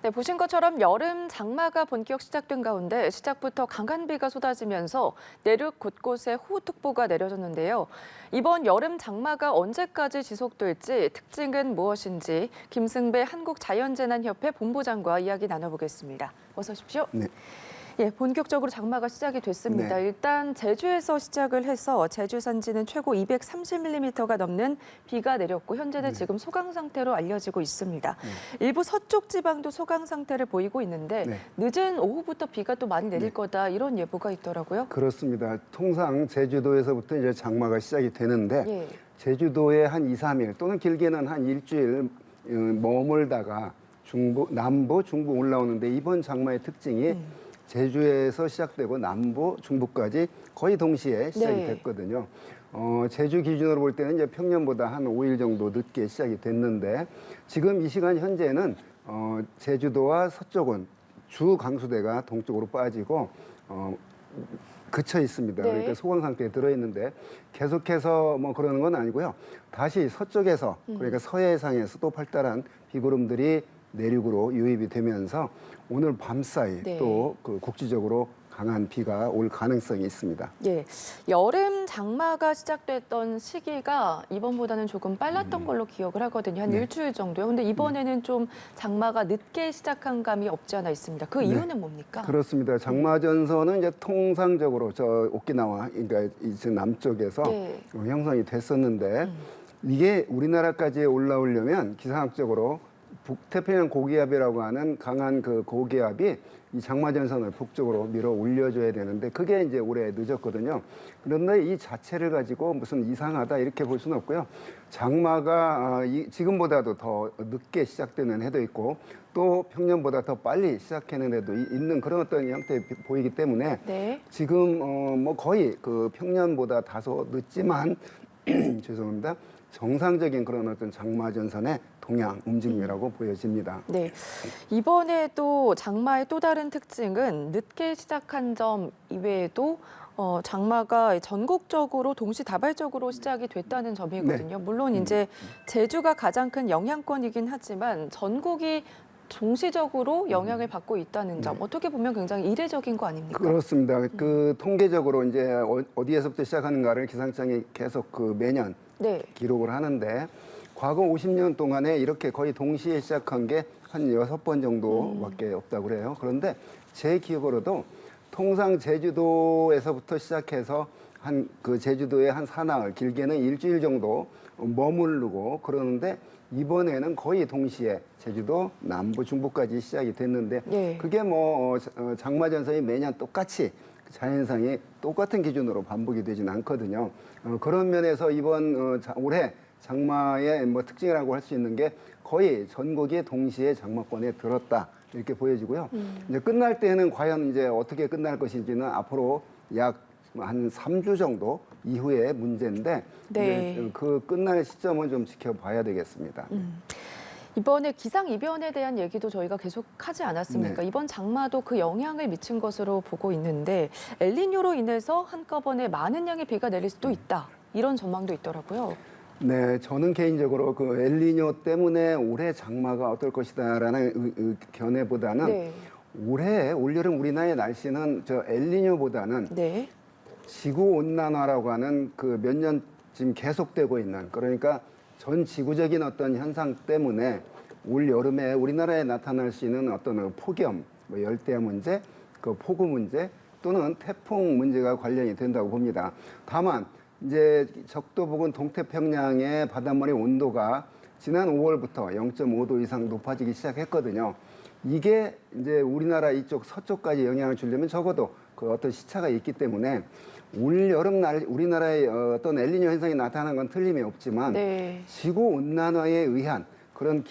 네, 보신 것처럼 여름 장마가 본격 시작된 가운데 시작부터 강한 비가 쏟아지면서 내륙 곳곳에 호우특보가 내려졌는데요. 이번 여름 장마가 언제까지 지속될지 특징은 무엇인지 김승배 한국자연재난협회 본부장과 이야기 나눠보겠습니다. 어서 오십시오. 네. 예, 본격적으로 장마가 시작이 됐습니다. 네. 일단 제주에서 시작을 해서 제주 산지는 최고 230mm가 넘는 비가 내렸고 현재는 지금 소강 상태로 알려지고 있습니다. 일부 서쪽 지방도 소강 상태를 보이고 있는데 늦은 오후부터 비가 또 많이 내릴 거다 이런 예보가 있더라고요. 그렇습니다. 통상 제주도에서부터 이제 장마가 시작이 되는데 예. 제주도에 한 2, 3일 또는 길게는 한 일주일 머물다가 남부, 중부 올라오는데 이번 장마의 특징이 제주에서 시작되고 남부, 중부까지 거의 동시에 시작이 됐거든요. 제주 기준으로 볼 때는 이제 평년보다 한 5일 정도 늦게 시작이 됐는데 지금 이 시간 현재는 제주도와 서쪽은 주 강수대가 동쪽으로 빠지고 그쳐 있습니다. 네. 그러니까 소강 상태에 들어 있는데 계속해서 뭐 그러는 건 아니고요. 다시 서쪽에서 그러니까 서해상에서도 활달한 비구름들이 내륙으로 유입이 되면서 오늘 밤 사이 또 그 국지적으로 강한 비가 올 가능성이 있습니다. 예, 여름 장마가 시작됐던 시기가 이번보다는 조금 빨랐던 걸로 기억을 하거든요. 한 일주일 정도요. 근데 이번에는 좀 장마가 늦게 시작한 감이 없지 않아 있습니다. 그 이유는 뭡니까? 그렇습니다. 장마 전선은 이제 통상적으로 저 오키나와 그러니까 이제 남쪽에서 형성이 됐었는데 이게 우리나라까지 올라오려면 기상학적으로 북태평양 고기압이라고 하는 강한 그 고기압이 이 장마 전선을 북쪽으로 밀어 올려줘야 되는데 그게 이제 올해 늦었거든요. 그런데 이 자체를 가지고 무슨 이상하다 이렇게 볼 수는 없고요. 장마가 지금보다도 더 늦게 시작되는 해도 있고 또 평년보다 더 빨리 시작하는 해도 있는 그런 어떤 형태 보이기 때문에 지금 뭐 거의 그 평년보다 다소 늦지만 죄송합니다. 정상적인 그런 어떤 장마 전선의 동향 움직임이라고 보여집니다. 네, 이번에도 장마의 또 다른 특징은 늦게 시작한 점 이외에도 장마가 전국적으로 동시다발적으로 시작이 됐다는 점이거든요. 물론 이제 제주가 가장 큰 영향권이긴 하지만 전국이 동시적으로 영향을 받고 있다는 점 어떻게 보면 굉장히 이례적인 거 아닙니까? 그렇습니다. 그 통계적으로 이제 어디에서부터 시작하는가를 기상청이 계속 그 매년 기록을 하는데 과거 50년 동안에 이렇게 거의 동시에 시작한 게 한 6번 정도밖에 없다고 그래요. 그런데 제 기억으로도 통상 제주도에서부터 시작해서 한 그 제주도의 한 사나흘, 길게는 일주일 정도 머무르고 그러는데 이번에는 거의 동시에 제주도 남부 중부까지 시작이 됐는데 그게 뭐 장마 전선이 매년 똑같이 자연상이 똑같은 기준으로 반복이 되지는 않거든요. 그런 면에서 이번 올해 장마의 뭐 특징이라고 할 수 있는 게 거의 전국이 동시에 장마권에 들었다 이렇게 보여지고요. 이제 끝날 때는 과연 이제 어떻게 끝날 것인지는 앞으로 약 한 3주 정도 이후의 문제인데 그 끝날 시점은 좀 지켜봐야 되겠습니다. 이번에 기상이변에 대한 얘기도 저희가 계속 하지 않았습니까? 이번 장마도 그 영향을 미친 것으로 보고 있는데 엘니뇨로 인해서 한꺼번에 많은 양의 비가 내릴 수도 있다. 이런 전망도 있더라고요. 네, 저는 개인적으로 그 엘니뇨 때문에 올해 장마가 어떨 것이다라는 견해보다는 올해 올여름 우리나라의 날씨는 저 엘니뇨보다는 지구 온난화라고 하는 그 몇 년쯤 계속되고 있는 그러니까 전 지구적인 어떤 현상 때문에 올 여름에 우리나라에 나타날 수 있는 어떤 폭염, 뭐 열대 문제, 그 폭우 문제 또는 태풍 문제가 관련이 된다고 봅니다. 다만 이제 적도 부근 동태평양의 바닷물의 온도가 지난 5월부터 0.5도 이상 높아지기 시작했거든요. 이게 이제 우리나라 이쪽 서쪽까지 영향을 주려면 적어도 그 어떤 시차가 있기 때문에 올 여름 날 우리나라의 어떤 엘니뇨 현상이 나타나는 건 틀림이 없지만 지구 온난화에 의한 그런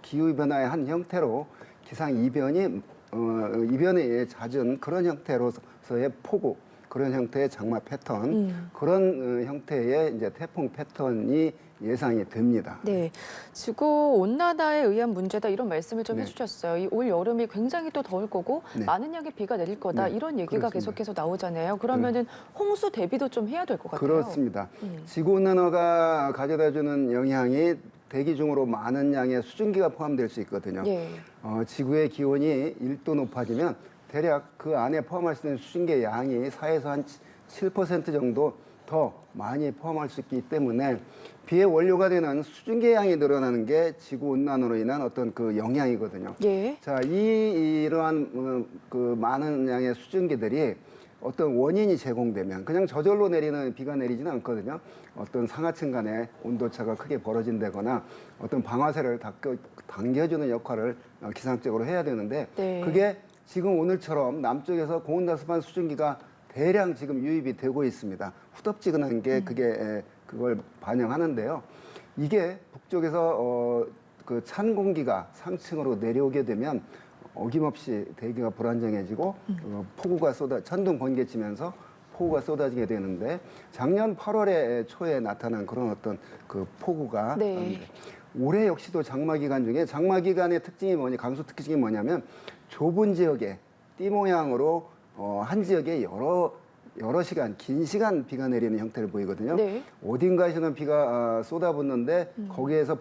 기후 변화의 한 형태로 기상 이변에 잦은 그런 형태로서의 폭우 그런 형태의 장마 패턴 그런 형태의 이제 태풍 패턴이 예상이 됩니다. 네, 지구 온난화에 의한 문제다 이런 말씀을 좀 해주셨어요. 이 올 여름이 굉장히 또 더울 거고 많은 양의 비가 내릴 거다 이런 얘기가 계속해서 나오잖아요. 그러면은 홍수 대비도 좀 해야 될 것 같아요. 그렇습니다. 지구 온난화가 가져다주는 영향이 대기 중으로 많은 양의 수증기가 포함될 수 있거든요. 예. 지구의 기온이 1도 높아지면 대략 그 안에 포함할 수 있는 수증기의 양이 4에서 한 7% 정도 더 많이 포함할 수 있기 때문에 비의 원료가 되는 수증기의 양이 늘어나는 게 지구 온난화로 인한 어떤 그 영향이거든요. 예. 자, 이러한 그 많은 양의 수증기들이 어떤 원인이 제공되면 그냥 저절로 내리는 비가 내리지는 않거든요. 어떤 상하층 간의 온도차가 크게 벌어진다거나 어떤 방아쇠를 당겨주는 역할을 기상적으로 해야 되는데 네. 그게 지금 오늘처럼 남쪽에서 고온다습한 수증기가 대량 지금 유입이 되고 있습니다. 후덥지근한 게 그걸 반영하는데요. 이게 북쪽에서 그 찬 공기가 상층으로 내려오게 되면 어김없이 대기가 불안정해지고 폭우가 천둥 번개치면서 폭우가 쏟아지게 되는데 작년 8월에 초에 나타난 그런 어떤 그 폭우가 네. 올해 역시도 장마 기간 중에 장마 기간의 강수 특징이 뭐냐면 좁은 지역에 띠 모양으로 한 지역에 여러 시간, 긴 시간 비가 내리는 형태를 보이거든요. 네. 어딘가에서는 비가 쏟아붓는데 거기에서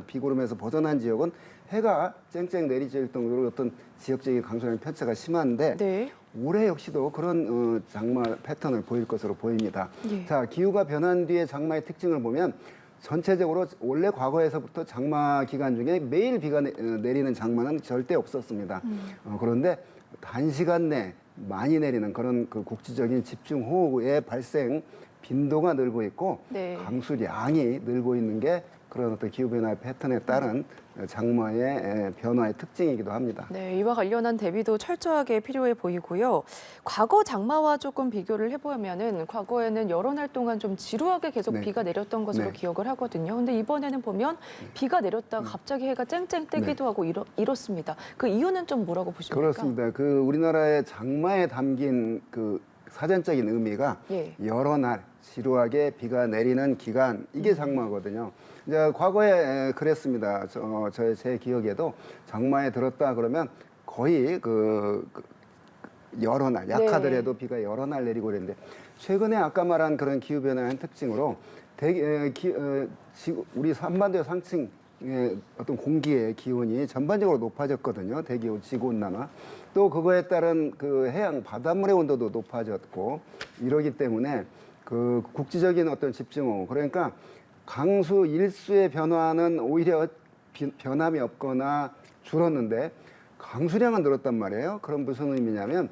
비구름에서 벗어난 지역은 해가 쨍쨍 내리질 정도로 어떤 지역적인 강수량 편차가 심한데 네. 올해 역시도 그런 장마 패턴을 보일 것으로 보입니다. 예. 자, 기후가 변한 뒤에 장마의 특징을 보면 전체적으로 원래 과거에서부터 장마 기간 중에 매일 비가 내리는 장마는 절대 없었습니다. 그런데 단시간 내 많이 내리는 그런 그 국지적인 집중호우의 발생 빈도가 늘고 있고 네. 강수량이 늘고 있는 게 그런 어떤 기후변화의 패턴에 따른 장마의 변화의 특징이기도 합니다. 네, 이와 관련한 대비도 철저하게 필요해 보이고요. 과거 장마와 조금 비교를 해보면은 과거에는 여러 날 동안 좀 지루하게 계속 네. 비가 내렸던 것으로 네. 기억을 하거든요. 근데 이번에는 보면 비가 내렸다가 갑자기 해가 쨍쨍 뜨기도 하고 이렇습니다. 그 이유는 좀 뭐라고 보십니까? 그렇습니다. 그 우리나라의 장마에 담긴 그 사전적인 의미가 예. 여러 날 지루하게 비가 내리는 기간 이게 장마거든요. 이제 과거에 그랬습니다. 제 기억에도 장마에 들었다 그러면 거의 여러 날 약하더라도 비가 여러 날 내리고 그랬는데 최근에 아까 말한 그런 기후 변화의 특징으로 우리 한반도 상층의 어떤 공기의 기온이 전반적으로 높아졌거든요. 대기온, 지구온난화. 또 그거에 따른 그 해양 바닷물의 온도도 높아졌고 이러기 때문에 그 국지적인 어떤 집중호우 그러니까 강수 일수의 변화는 오히려 변함이 없거나 줄었는데 강수량은 늘었단 말이에요. 그럼 무슨 의미냐면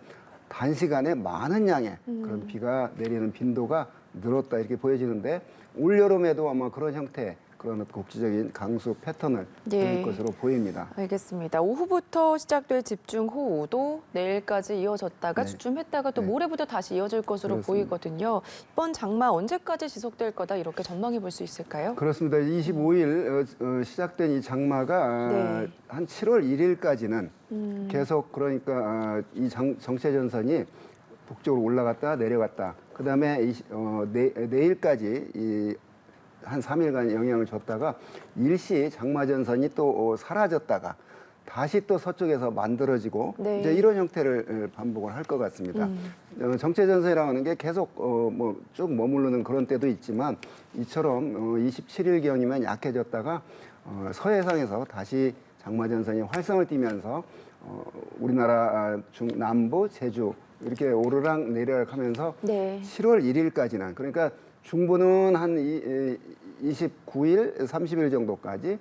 단시간에 많은 양의 그런 비가 내리는 빈도가 늘었다 이렇게 보여지는데 올여름에도 아마 그런 형태 그런 국지적인 강수 패턴을 보일 것으로 보입니다. 알겠습니다. 오후부터 시작될 집중호우도 내일까지 이어졌다가 네. 주춤했다가 또 모레부터 다시 이어질 것으로 그렇습니다. 보이거든요. 이번 장마 언제까지 지속될 거다 이렇게 전망해 볼 수 있을까요? 그렇습니다. 25일 시작된 이 장마가 네. 한 7월 1일까지는 계속 그러니까 이 정체전선이 북쪽으로 올라갔다 내려갔다. 그다음에 내일까지 한 3일간 영향을 줬다가 일시 장마전선이 또 사라졌다가 다시 또 서쪽에서 만들어지고 네. 이제 이런 형태를 반복을 할 것 같습니다. 정체전선이라고 하는 게 계속 쭉 머무르는 그런 때도 있지만 이처럼 27일경이면 약해졌다가 서해상에서 다시 장마전선이 활성을 띠면서 우리나라 남부, 제주 이렇게 오르락 내리락 하면서 네. 7월 1일까지는 그러니까 중부는 한 29일, 30일 정도까지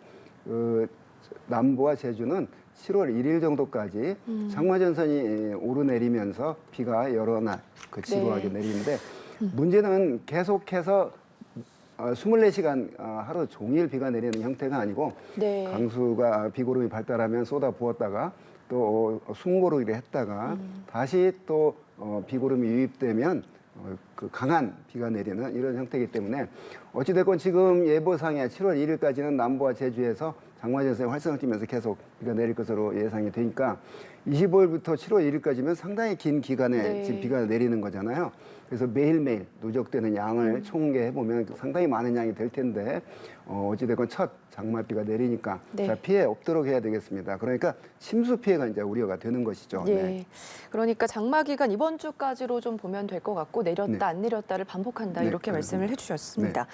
남부와 제주는 7월 1일 정도까지 장마전선이 오르내리면서 비가 여러 날 지루하게 내리는데 문제는 계속해서 24시간 하루 종일 비가 내리는 형태가 아니고 네. 강수가 비구름이 발달하면 쏟아 부었다가 또 숨고르기를 했다가 다시 또 비구름이 유입되면 그 강한 비가 내리는 이런 형태이기 때문에 어찌됐건 지금 예보상에 7월 1일까지는 남부와 제주에서 장마전선이 활성을 띠면서 계속 비가 내릴 것으로 예상이 되니까 25일부터 7월 1일까지면 상당히 긴 기간에 네. 지금 비가 내리는 거잖아요. 그래서 매일매일 누적되는 양을 총계해보면 상당히 많은 양이 될 텐데 어찌됐건 첫 장맛비가 내리니까 네. 자, 피해 없도록 해야 되겠습니다. 그러니까 침수 피해가 이제 우려가 되는 것이죠. 예. 네. 그러니까 장마 기간 이번 주까지로 좀 보면 될 것 같고 내렸다 네. 안 내렸다를 반복한다 네, 이렇게 그렇습니다. 말씀을 해주셨습니다.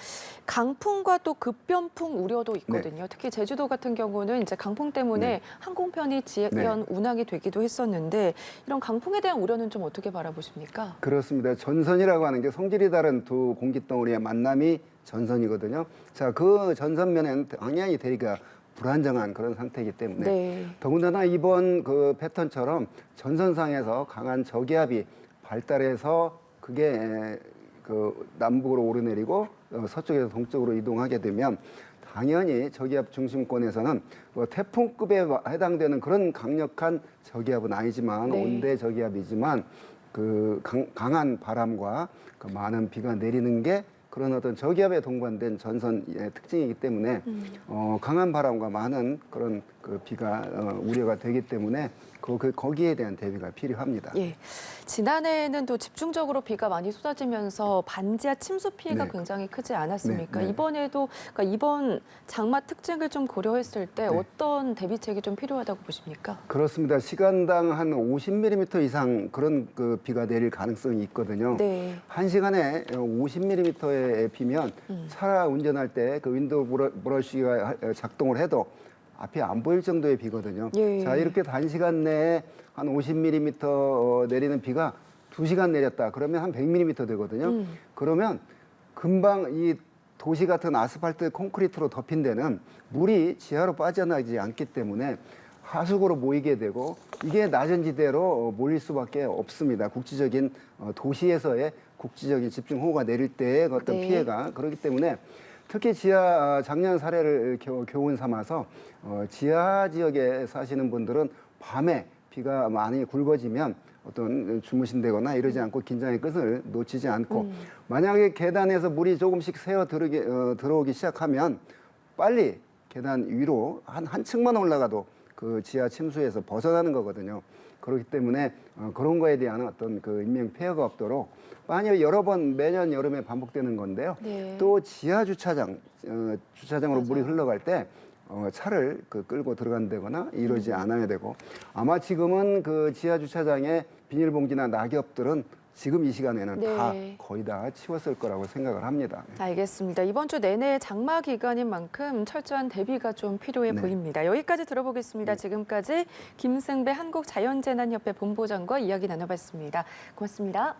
강풍과 또 급변풍 우려도 있거든요. 특히 제주도 같은 경우는 이제 강풍 때문에 네. 항공편이 지연 운항이 되기도 했었는데 이런 강풍에 대한 우려는 좀 어떻게 바라보십니까? 그렇습니다. 전선이라고 하는 게 성질이 다른 두 공기덩어리의 만남이 전선이거든요. 자, 그 전선면에는 당연히 대기가 불안정한 그런 상태이기 때문에 네. 더군다나 이번 그 패턴처럼 전선상에서 강한 저기압이 발달해서 그게 그 남북으로 오르내리고 서쪽에서 동쪽으로 이동하게 되면 당연히 저기압 중심권에서는 뭐 태풍급에 해당되는 그런 강력한 저기압은 아니지만 네. 온대 저기압이지만 그 강한 바람과 그 많은 비가 내리는 게 그런 어떤 저기압에 동반된 전선의 특징이기 때문에 강한 바람과 많은 그런 그 비가 우려가 되기 때문에 거기에 대한 대비가 필요합니다. 예. 지난해에는 또 집중적으로 비가 많이 쏟아지면서 반지하 침수 피해가 네. 굉장히 크지 않았습니까? 네, 네. 이번에도 그러니까 이번 장마 특징을 좀 고려했을 때 네. 어떤 대비책이 좀 필요하다고 보십니까? 그렇습니다. 시간당 한 50mm 이상 그런 그 비가 내릴 가능성이 있거든요. 네. 한 시간에 50mm의 비면 차 운전할 때 그 윈도우 브러쉬가 작동을 해도 앞이 안 보일 정도의 비거든요. 예. 자, 이렇게 단시간 내에 한 50mm 내리는 비가 2시간 내렸다. 그러면 한 100mm 되거든요. 그러면 금방 이 도시 같은 아스팔트 콘크리트로 덮인 데는 물이 지하로 빠져나가지 않기 때문에 하수구로 모이게 되고 이게 낮은 지대로 몰릴 수밖에 없습니다. 국지적인 도시에서의 국지적인 집중호우가 내릴 때의 어떤 네. 피해가 그렇기 때문에 특히 작년 사례를 교훈 삼아서 지하 지역에 사시는 분들은 밤에 비가 많이 굵어지면 어떤 주무신다거나 이러지 않고 긴장의 끝을 놓치지 않고 만약에 계단에서 물이 조금씩 새어 들어오기 시작하면 빨리 계단 위로 한 층만 올라가도 그 지하 침수에서 벗어나는 거거든요. 그렇기 때문에 그런 거에 대한 어떤 그 인명 피해가 없도록 만약 여러 번 매년 여름에 반복되는 건데요. 네. 또 지하 주차장으로 맞아요. 물이 흘러갈 때 차를 끌고 들어간다거나 이러지 않아야 되고 아마 지금은 그 지하 주차장에 비닐봉지나 낙엽들은 지금 이 시간에는 네. 다 거의 다 치웠을 거라고 생각을 합니다. 알겠습니다. 이번 주 내내 장마 기간인 만큼 철저한 대비가 좀 필요해 네. 보입니다. 여기까지 들어보겠습니다. 지금까지 김승배 한국자연재난협회 본부장과 이야기 나눠봤습니다. 고맙습니다.